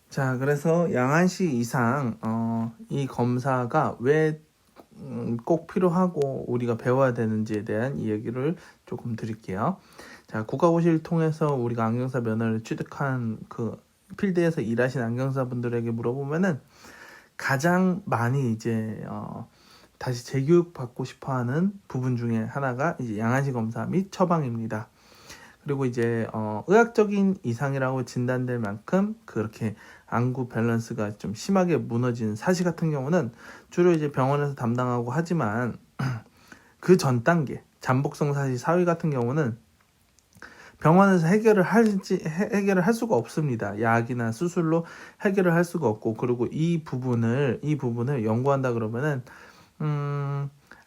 자, 그래서 양안시 이상 이 검사가 왜 꼭 필요하고 우리가 배워야 되는지에 대한 이야기를 조금 드릴게요. 자, 국가고시를 통해서 우리가 안경사 면허를 취득한 그 필드에서 일하신 안경사분들에게 물어보면은 가장 많이 이제 다시 재교육 받고 싶어하는 부분 중에 하나가 이제 양안시 검사 및 처방입니다. 그리고 이제 의학적인 이상이라고 진단될 만큼 그렇게 안구 밸런스가 좀 심하게 무너진 사시 같은 경우는 주로 이제 병원에서 담당하고 하지만 그 전 단계 잠복성 사시 사위 같은 경우는 병원에서 해결을 할 수가 없습니다. 약이나 수술로 해결을 할 수가 없고, 그리고 이 부분을 연구한다 그러면은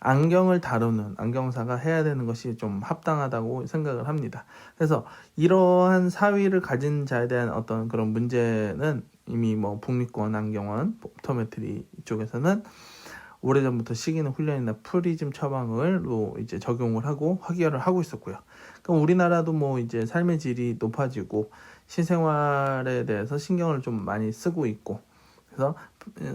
안경을 다루는 안경사가 해야 되는 것이 좀 합당하다고 생각을 합니다. 그래서 이러한 사위를 가진 자에 대한 어떤 그런 문제는 이미 뭐 북미권 안경원 옵토메트리 쪽에서는 오래전부터 시기는 훈련이나 프리즘 처방을로 이제 적용을 하고 확인을 하고 있었고요. 그럼 우리나라도 뭐 이제 삶의 질이 높아지고 신생활에 대해서 신경을 좀 많이 쓰고 있고, 그래서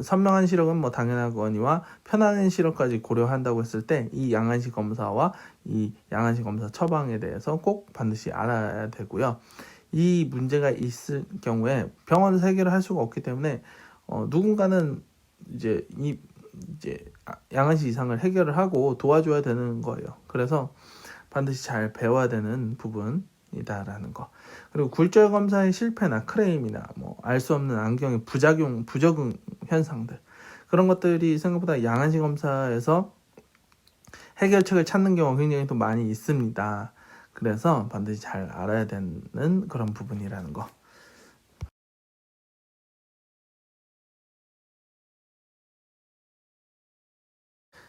선명한 시력은 뭐 당연하거니와 편안한 시력까지 고려한다고 했을 때 이 양안시 검사와 이 양안시 검사 처방에 대해서 꼭 반드시 알아야 되고요. 이 문제가 있을 경우에 병원에서 해결을 할 수가 없기 때문에 누군가는 이제 양안시 이상을 해결을 하고 도와줘야 되는 거예요. 그래서 반드시 잘 배워야 되는 부분이다라는 거. 그리고 굴절 검사의 실패나 크레임이나 뭐 알 수 없는 안경의 부적응 현상들, 그런 것들이 생각보다 양안시 검사에서 해결책을 찾는 경우가 굉장히 또 많이 있습니다. 그래서 반드시 잘 알아야 되는 그런 부분이라는 거.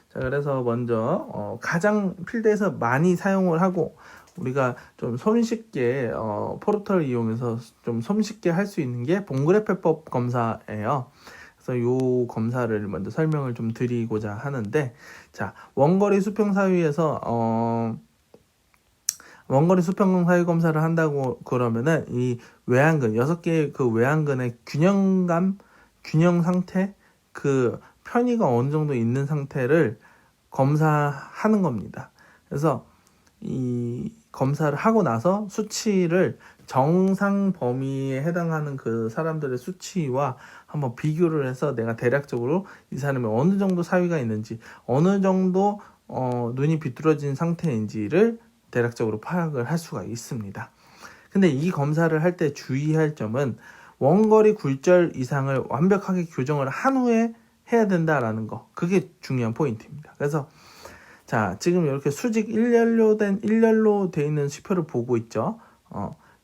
자, 그래서 먼저 가장 필드에서 많이 사용을 하고 우리가 좀 손쉽게 포르터를 이용해서 좀 손쉽게 할 수 있는 게 봉그레페법 검사예요. 그래서 요 검사를 먼저 설명을 좀 드리고자 하는데, 자, 원거리 수평 사위에서 원거리 수평 사위 검사를 한다고 그러면은 이 외안근 6개의 그 외안근의 균형 상태, 그 편의가 어느 정도 있는 상태를 검사하는 겁니다. 그래서 이 검사를 하고 나서 수치를 정상 범위에 해당하는 그 사람들의 수치와 한번 비교를 해서 내가 대략적으로 이 사람이 어느 정도 사위가 있는지, 어느 정도 눈이 비뚤어진 상태인지를 대략적으로 파악을 할 수가 있습니다. 근데 이 검사를 할 때 주의할 점은 원거리 굴절 이상을 완벽하게 교정을 한 후에 해야 된다라는 거. 그게 중요한 포인트입니다. 그래서 자, 지금 이렇게 수직 일렬로 돼 있는 수표를 보고 있죠.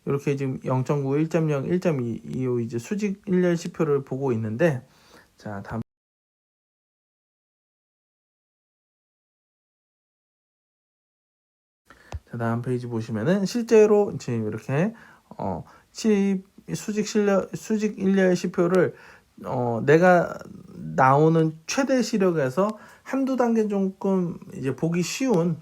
이렇게 지금 0.9, 1.0, 1.2 이 이제 수직 일렬 수표를 보고 있는데, 자, 다음 페이지 보시면은 실제로 지금 이렇게 수직 일렬 시표를 내가 나오는 최대 시력에서 한두 단계 조금 이제 보기 쉬운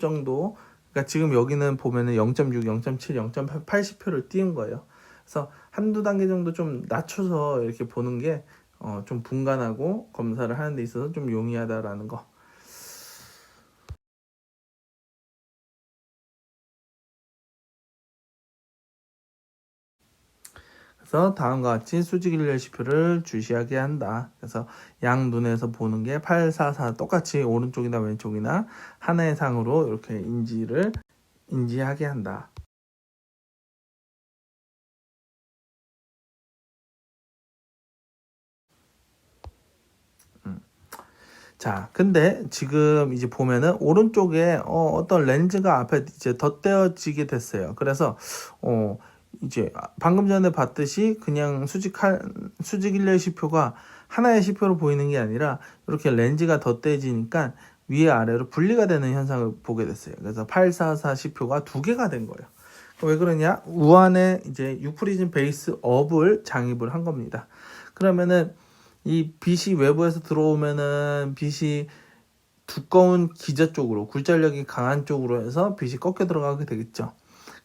정도. 그러니까 지금 여기는 보면은 0.6, 0.7, 0.8 시표를 띄운 거예요. 그래서 한두 단계 정도 좀 낮춰서 이렇게 보는 게 좀 분간하고 검사를 하는 데 있어서 좀 용이하다라는 거. 그래서 다음과 같이 수직일렬 시표를 주시하게 한다. 그래서 양 눈에서 보는 게 8, 4, 4 똑같이 오른쪽이나 왼쪽이나 하나의 상으로 이렇게 인지하게 한다. 자, 근데 지금 이제 보면은 오른쪽에 어떤 렌즈가 앞에 이제 덧대어지게 됐어요. 그래서 이제 방금 전에 봤듯이 그냥 수직일렬 시표가 하나의 시표로 보이는 게 아니라 이렇게 렌즈가 덧대지니까 위에 아래로 분리가 되는 현상을 보게 됐어요. 그래서 844 시표가 두 개가 된 거예요. 왜 그러냐? 우안에 이제 유프리즘 베이스 업을 장입을 한 겁니다. 그러면은 이 빛이 외부에서 들어오면은 빛이 두꺼운 기저 쪽으로, 굴절력이 강한 쪽으로 해서 빛이 꺾여 들어가게 되겠죠.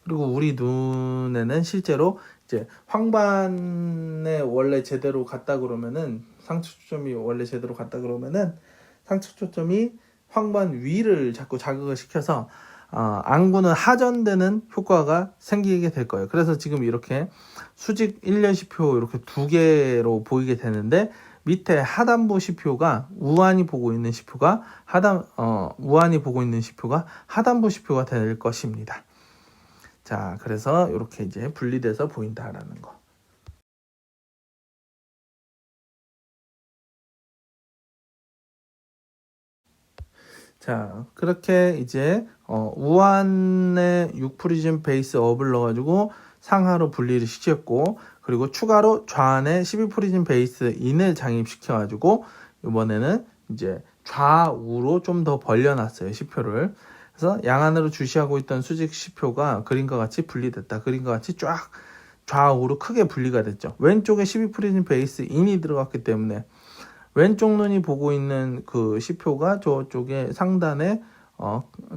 그리고 우리 눈에는 실제로 이제 황반에 원래 제대로 갔다 그러면은 상측 초점이 원래 제대로 갔다 그러면은 상측 초점이 황반 위를 자꾸 자극을 시켜서 안구는 하전되는 효과가 생기게 될 거예요. 그래서 지금 이렇게 수직 일렬시표 이렇게 두 개로 보이게 되는데 밑에 하단부 시표가 우한이 보고 있는 시표가 우한이 보고 있는 시표가 하단부 시표가 될 것입니다. 자, 그래서 이렇게 이제 분리돼서 보인다라는 거. 자, 그렇게 이제 우한의 6프리즘 베이스 업을 넣어가지고 상하로 분리를 시켰고, 그리고 추가로 좌안에 12프리즘 베이스 인을 장입시켜가지고 이번에는 이제 좌우로 좀 더 벌려놨어요, 시표를. 그래서 양안으로 주시하고 있던 수직 시표가 그림과 같이 분리됐다. 그림과 같이 쫙 좌우로 크게 분리가 됐죠. 왼쪽에 12프리즘 베이스 인이 들어갔기 때문에 왼쪽 눈이 보고 있는 그 시표가 저쪽에 상단에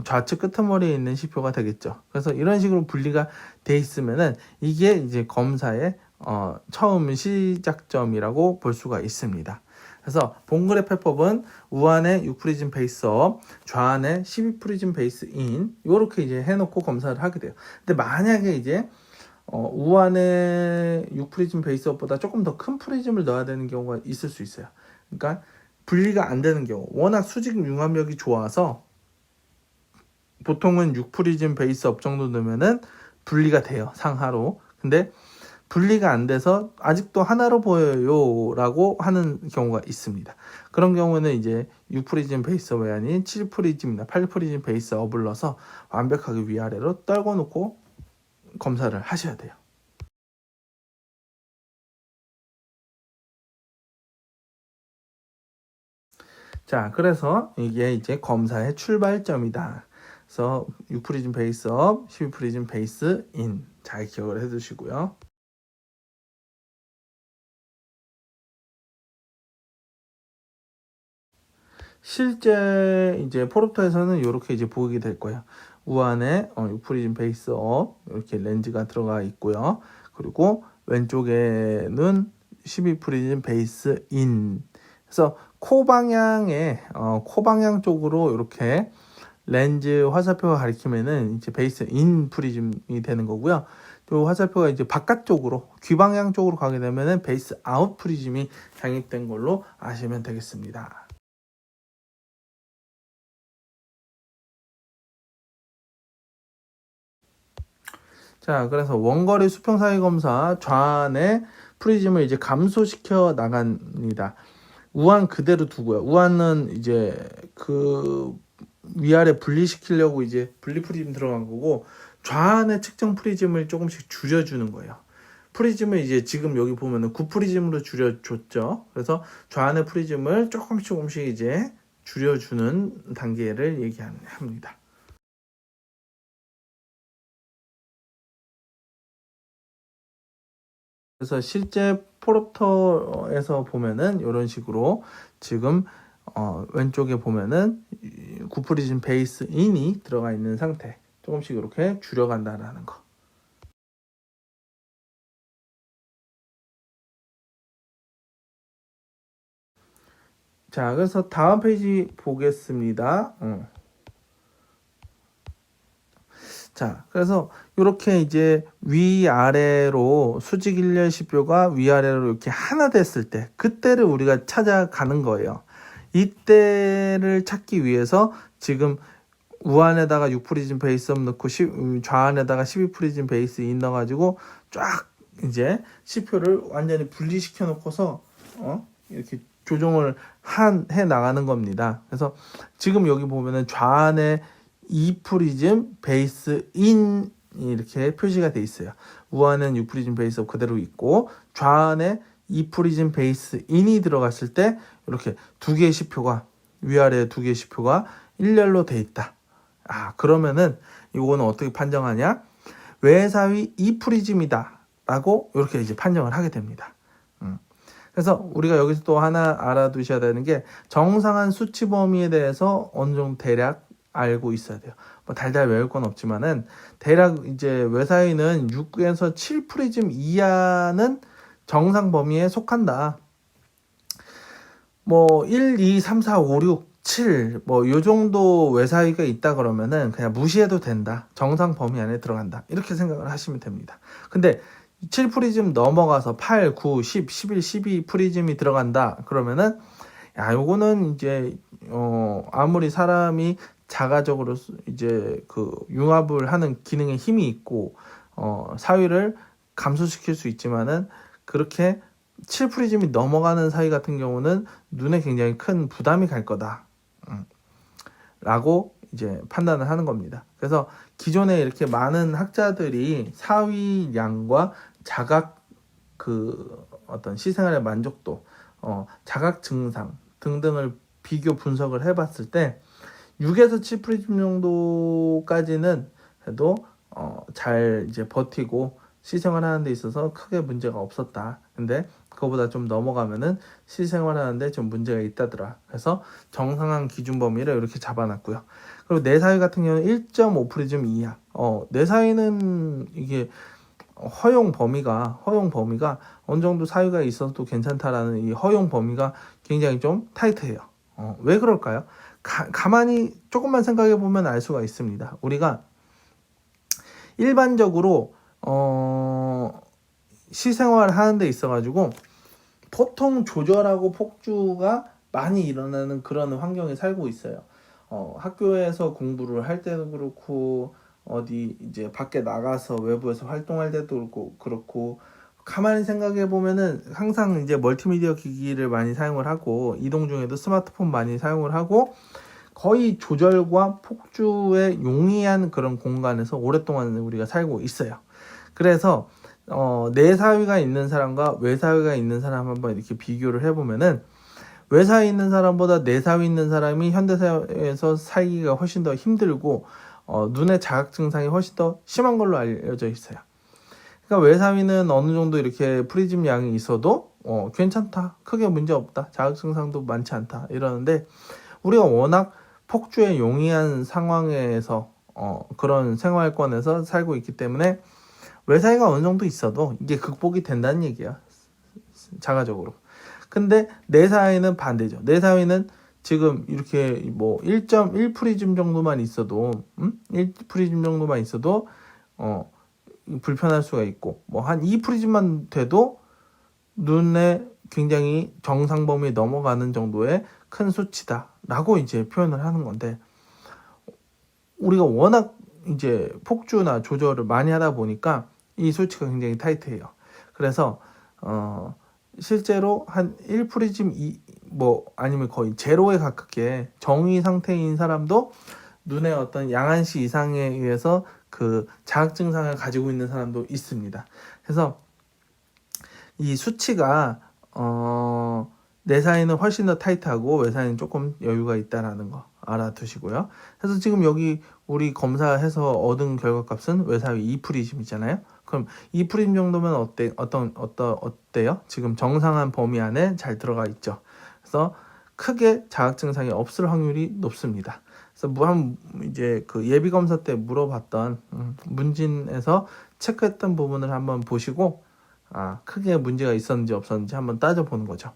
좌측 끄트머리에 있는 시표가 되겠죠. 그래서 이런 식으로 분리가 돼 있으면은 이게 이제 검사의 처음 시작점이라고 볼 수가 있습니다. 그래서 본그래프 해법은 우안에 6프리즘 베이스 업, 좌안에 12프리즘 베이스 인 이렇게 이제 해놓고 검사를 하게 돼요. 근데 만약에 이제 우안에 6프리즘 베이스 업보다 조금 더 큰 프리즘을 넣어야 되는 경우가 있을 수 있어요. 그러니까 분리가 안 되는 경우, 워낙 수직 융합력이 좋아서 보통은 6프리즘 베이스 업 정도 넣으면은 분리가 돼요, 상하로. 근데 분리가 안 돼서 아직도 하나로 보여요 라고 하는 경우가 있습니다. 그런 경우는 이제 6프리즘 베이스 업이 아닌 7프리즘이나 8프리즘 베이스 업을 넣어서 완벽하게 위아래로 떨궈 놓고 검사를 하셔야 돼요. 자, 그래서 이게 이제 검사의 출발점이다. 그래서 6프리즘 베이스 업, 12프리즘 베이스 인. 잘 기억을 해 두시고요. 실제 이제 포르토에서는 이렇게 이제 보이게 될 거예요. 우안에 6프리즘 베이스 업 이렇게 렌즈가 들어가 있고요. 그리고 왼쪽에는 12프리즘 베이스 인. 그래서 코 방향 쪽으로 이렇게 렌즈 화살표가 가리키면은 이제 베이스 인 프리즘이 되는 거고요. 또 화살표가 이제 바깥쪽으로 귀 방향 쪽으로 가게 되면은 베이스 아웃 프리즘이 장입된 걸로 아시면 되겠습니다. 자, 그래서 원거리 수평사이 검사 좌안에 프리즘을 이제 감소시켜 나갑니다. 우한 그대로 두고요. 우한은 이제 그 위아래 분리시키려고 이제 분리 프리즘 들어간 거고, 좌안의 측정 프리즘을 조금씩 줄여주는 거예요. 프리즘을 이제 지금 여기 보면은 9프리즘으로 줄여줬죠. 그래서 좌안의 프리즘을 조금씩 이제 줄여주는 단계를 얘기합니다. 그래서 실제 포르터에서 보면은 이런 식으로 지금 왼쪽에 보면은 9프리즘 베이스 인이 들어가 있는 상태, 조금씩 이렇게 줄여간다라는 거. 자, 그래서 다음 페이지 보겠습니다. 자, 그래서 이렇게 이제 위아래로 수직 일렬시표가 위아래로 이렇게 하나 됐을 때, 그때를 우리가 찾아가는 거예요. 이때를 찾기 위해서 지금 우안에다가 6프리즘 베이스업 넣고 좌안에다가 12프리즘 베이스 인 넣어가지고 쫙 이제 시표를 완전히 분리시켜 놓고서 이렇게 조정을 해 나가는 겁니다. 그래서 지금 여기 보면은 좌안에 2프리즘 베이스 인 이렇게 표시가 돼 있어요. 우안은 6프리즘 베이스업 그대로 있고 좌안에 2프리즘 베이스 인이 들어갔을 때 이렇게 두 개의 시표가 위아래 두 개의 시표가 일렬로 돼 있다. 그러면은 이거는 어떻게 판정하냐? 외사위 2프리즘이다 라고 이렇게 이제 판정을 하게 됩니다. 그래서 우리가 여기서 또 하나 알아두셔야 되는 게, 정상한 수치 범위에 대해서 어느 정도 대략 알고 있어야 돼요. 뭐 달달 외울 건 없지만은 대략 이제 외사위는 6에서 7 프리즘 이하는 정상 범위에 속한다. 뭐 1, 2, 3, 4, 5, 6, 7 뭐 요 정도 외사위가 있다 그러면은 그냥 무시해도 된다. 정상 범위 안에 들어간다. 이렇게 생각을 하시면 됩니다. 근데 7 프리즘 넘어가서 8, 9, 10, 11, 12 프리즘이 들어간다. 그러면은 야, 요거는 이제 아무리 사람이 자가적으로 이제 그 융합을 하는 기능에 힘이 있고 사위를 감소시킬 수 있지만은 그렇게 7 프리즘이 넘어가는 사위 같은 경우는 눈에 굉장히 큰 부담이 갈 거다. 라고 이제 판단을 하는 겁니다. 그래서 기존에 이렇게 많은 학자들이 사위량과 자각 그 어떤 시생활의 만족도, 자각 증상 등등을 비교 분석을 해봤을 때 6에서 7 프리즘 정도까지는 해도 잘 이제 버티고 시생활 하는 데 있어서 크게 문제가 없었다. 근데 그거보다 좀 넘어가면은 시생활 하는데 좀 문제가 있다더라. 그래서 정상한 기준 범위를 이렇게 잡아놨고요. 그리고 내사위 같은 경우는 1.5 프리즘 이하. 내사위는 이게 허용 범위가 어느 정도 사유가 있어도 괜찮다라는 이 허용 범위가 굉장히 좀 타이트해요. 왜 그럴까요? 가만히 조금만 생각해 보면 알 수가 있습니다. 우리가 일반적으로 시생활 하는 데 있어가지고 보통 조절하고 폭주가 많이 일어나는 그런 환경에 살고 있어요. 학교에서 공부를 할 때도 그렇고 어디 이제 밖에 나가서 외부에서 활동할 때도 그렇고 가만히 생각해 보면은 항상 이제 멀티미디어 기기를 많이 사용을 하고 이동 중에도 스마트폰 많이 사용을 하고 거의 조절과 폭주에 용이한 그런 공간에서 오랫동안 우리가 살고 있어요. 그래서 내사위가 있는 사람과 외사위가 있는 사람 한번 이렇게 비교를 해보면은 외사위 있는 사람보다 내사위 있는 사람이 현대사회에서 살기가 훨씬 더 힘들고 눈의 자각 증상이 훨씬 더 심한 걸로 알려져 있어요. 그러니까 외사위는 어느 정도 이렇게 프리즘 양이 있어도 괜찮다, 크게 문제 없다, 자각 증상도 많지 않다 이러는데 우리가 워낙 폭주에 용이한 상황에서 그런 생활권에서 살고 있기 때문에 외사위가 어느 정도 있어도 이게 극복이 된다는 얘기야, 자가적으로. 근데 내사위는 반대죠. 내사위는 지금 이렇게 뭐 1.1 프리즘 정도만 있어도 1 프리즘 정도만 있어도 불편할 수가 있고 뭐 한 2 프리즘만 돼도 눈에 굉장히 정상 범위에 넘어가는 정도의 큰 수치다라고 이제 표현을 하는 건데 우리가 워낙 이제 폭주나 조절을 많이 하다 보니까 이 수치가 굉장히 타이트해요. 그래서 실제로 한 1 프리즘 뭐 아니면 거의 제로에 가깝게 정위 상태인 사람도 눈의 어떤 양한시 이상에 의해서 그 자각 증상을 가지고 있는 사람도 있습니다. 그래서 이 수치가 내사위는 훨씬 더 타이트하고 외사위는 조금 여유가 있다라는 거 알아두시고요. 그래서 지금 여기 우리 검사해서 얻은 결과값은 외사위 2 프리즘이잖아요. 그럼 2 프리즘 정도면 어때요? 지금 정상한 범위 안에 잘 들어가 있죠. 그래서 크게 자각 증상이 없을 확률이 높습니다. 그래서 한 이제 그 예비 검사 때 물어봤던 문진에서 체크했던 부분을 한번 보시고 크게 문제가 있었는지 없었는지 한번 따져보는 거죠.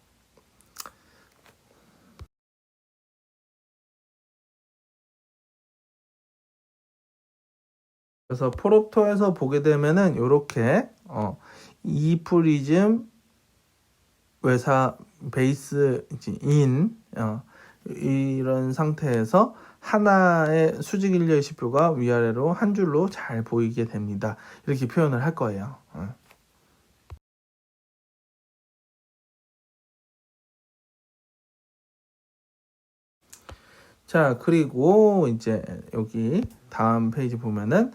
그래서 포로토에서 보게 되면은 이렇게 2 프리즘 외사 베이스 인 이런 상태에서 하나의 수직 일렬 시표가 위아래로 한 줄로 잘 보이게 됩니다. 이렇게 표현을 할 거예요. 자, 그리고 이제 여기 다음 페이지 보면은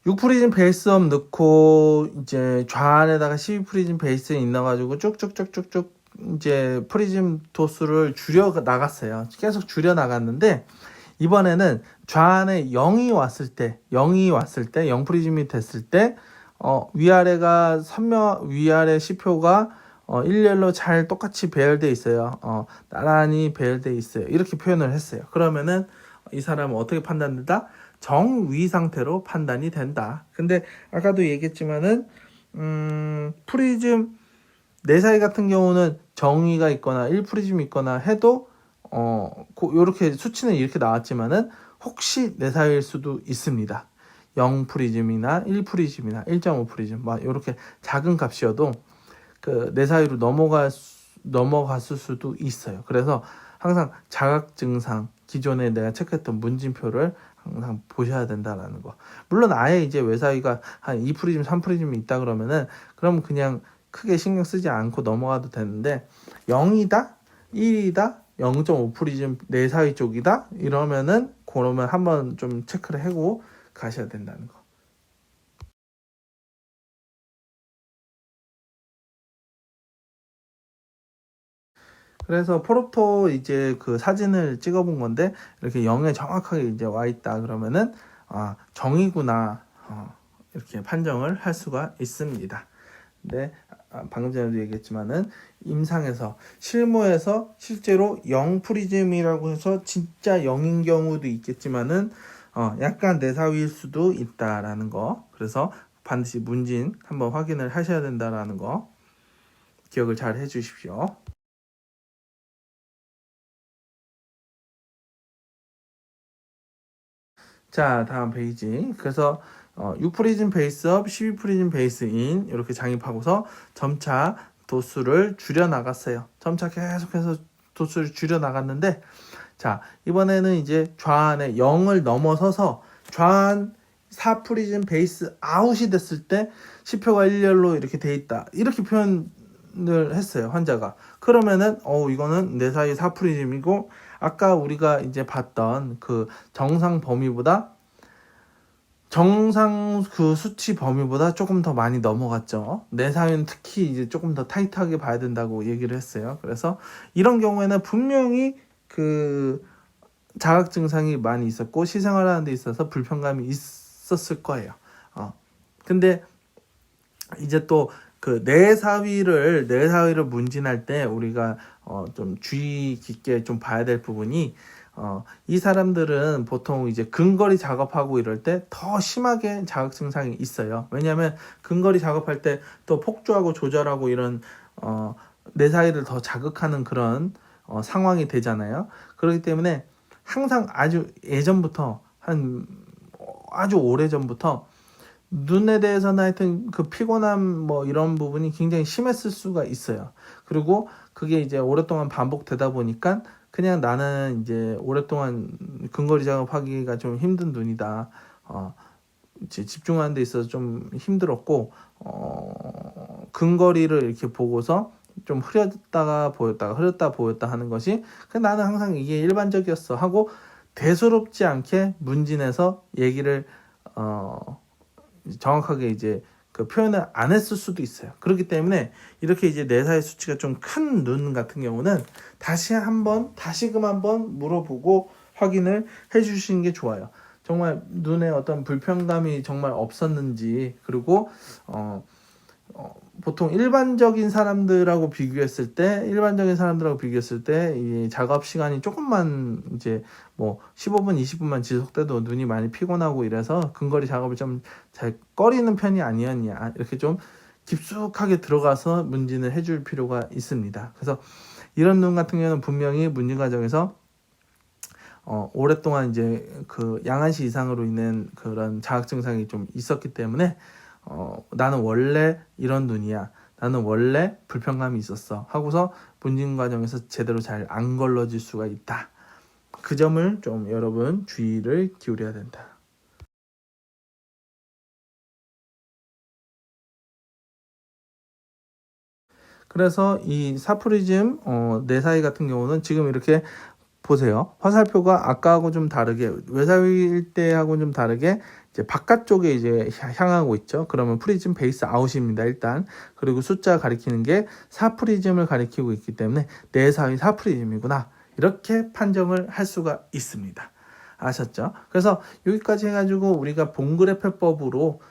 6프리즘 베이스업 넣고 이제 좌안에다가 12프리즘 베이스 넣어가지고 쭉쭉쭉쭉쭉 이제 프리즘 도수를 줄여 나갔어요. 계속 줄여 나갔는데 이번에는 좌안에 0이 왔을 때 0 프리즘이 됐을 때 위아래가 위아래 시표가 일렬로 잘 똑같이 배열돼 있어요. 나란히 배열돼 있어요. 이렇게 표현을 했어요. 그러면은 이 사람은 어떻게 판단된다? 정위 상태로 판단이 된다. 근데 아까도 얘기했지만은 프리즘 내사이 같은 경우는 정의가 있거나 1프리즘이 있거나 해도 요렇게 수치는 이렇게 나왔지만은 혹시 내사이일 수도 있습니다. 0프리즘이나 1프리즘이나 1.5프리즘 막 요렇게 작은 값이어도 그 내사이로 넘어갔을 수도 있어요. 그래서 항상 자각 증상 기존에 내가 체크했던 문진표를 항상 보셔야 된다라는 거. 물론 아예 이제 외사위가 한 2프리즘, 3프리즘이 있다 그러면은 그럼 그냥 크게 신경 쓰지 않고 넘어가도 되는데 0이다, 1이다, 0.5프리즘 내사위 쪽이다 이러면은 그러면 한번 좀 체크를 하고 가셔야 된다는 거. 그래서 포르토 이제 그 사진을 찍어본 건데 이렇게 0에 정확하게 이제 와 있다 그러면은 정이구나 이렇게 판정을 할 수가 있습니다. 근데 방금 전에도 얘기했지만은 임상에서 실무에서 실제로 0 프리즘이라고 해서 진짜 0인 경우도 있겠지만은 약간 내사위일 수도 있다라는 거. 그래서 반드시 문진 한번 확인을 하셔야 된다라는 거 기억을 잘 해주십시오. 자, 다음 페이지. 그래서 6프리즘 베이스업, 12프리즘 베이스인 이렇게 장입하고서 점차 도수를 줄여 나갔어요. 점차 계속해서 도수를 줄여 나갔는데 자, 이번에는 이제 좌안에 0을 넘어서서 좌안 4프리즘 베이스 아웃이 됐을 때 10표가 1열로 이렇게 돼 있다. 이렇게 표현을 했어요, 환자가. 그러면은 이거는 내 사이 4프리즘이고 아까 우리가 이제 봤던 그 정상 범위보다 정상 그 수치 범위보다 조금 더 많이 넘어갔죠. 내 사유는 특히 이제 조금 더 타이트하게 봐야 된다고 얘기를 했어요. 그래서 이런 경우에는 분명히 그 자각 증상이 많이 있었고 시생활하는 데 있어서 불편감이 있었을 거예요. 근데 이제 또 그 내사위를 문진할 때 우리가 좀 주의 깊게 좀 봐야 될 부분이 이 사람들은 보통 이제 근거리 작업하고 이럴 때 더 심하게 자각 증상이 있어요. 왜냐하면 근거리 작업할 때 또 폭주하고 조절하고 이런 내사위를 더 자극하는 그런 상황이 되잖아요. 그렇기 때문에 항상 아주 예전부터 아주 오래 전부터 눈에 대해서는 하여튼 그 피곤함 뭐 이런 부분이 굉장히 심했을 수가 있어요. 그리고 그게 이제 오랫동안 반복되다 보니까 그냥 나는 이제 오랫동안 근거리 작업하기가 좀 힘든 눈이다. 이제 집중하는 데 있어서 좀 힘들었고 근거리를 이렇게 보고서 좀 흐렸다 보였다 하는 것이 나는 항상 이게 일반적이었어 하고 대수롭지 않게 문진해서 얘기를 정확하게 이제 그 표현을 안 했을 수도 있어요. 그렇기 때문에 이렇게 이제 내사의 수치가 좀 큰 눈 같은 경우는 다시금 한번 물어보고 확인을 해주시는 게 좋아요. 정말 눈에 어떤 불편감이 정말 없었는지 그리고 보통 일반적인 사람들하고 비교했을 때 이 작업 시간이 조금만 이제 뭐 15분, 20분만 지속돼도 눈이 많이 피곤하고 이래서 근거리 작업을 좀 잘 꺼리는 편이 아니었냐 이렇게 좀 깊숙하게 들어가서 문진을 해줄 필요가 있습니다. 그래서 이런 눈 같은 경우는 분명히 문진 과정에서 오랫동안 이제 그 양한시 이상으로 인한 그런 자각 증상이 좀 있었기 때문에 나는 원래 이런 눈이야. 나는 원래 불편감이 있었어. 하고서 문진 과정에서 제대로 잘 안 걸러질 수가 있다. 그 점을 좀 여러분 주의를 기울여야 된다. 그래서 이 사프리즘 내사이 같은 경우는 지금 이렇게 보세요. 화살표가 아까하고 좀 다르게 외사위일 때하고 좀 다르게 이제 바깥쪽에 이제 향하고 있죠. 그러면 프리즘 베이스 아웃입니다. 일단 그리고 숫자 가리키는 게 4프리즘을 가리키고 있기 때문에 내사위 4프리즘이구나 이렇게 판정을 할 수가 있습니다. 아셨죠? 그래서 여기까지 해가지고 우리가 봉그래프법으로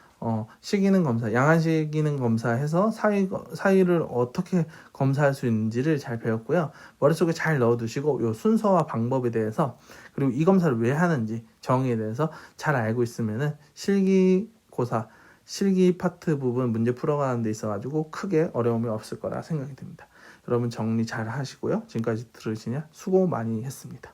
식이능 검사, 양안 식이능 검사해서 사위를 어떻게 검사할 수 있는지를 잘 배웠고요. 머릿속에 잘 넣어두시고 요 순서와 방법에 대해서, 그리고 이 검사를 왜 하는지 정의에 대해서 잘 알고 있으면은 실기고사 실기 파트 부분 문제 풀어가는 데 있어가지고 크게 어려움이 없을 거라 생각이 듭니다. 여러분 정리 잘 하시고요. 지금까지 들으시냐 수고 많이 했습니다.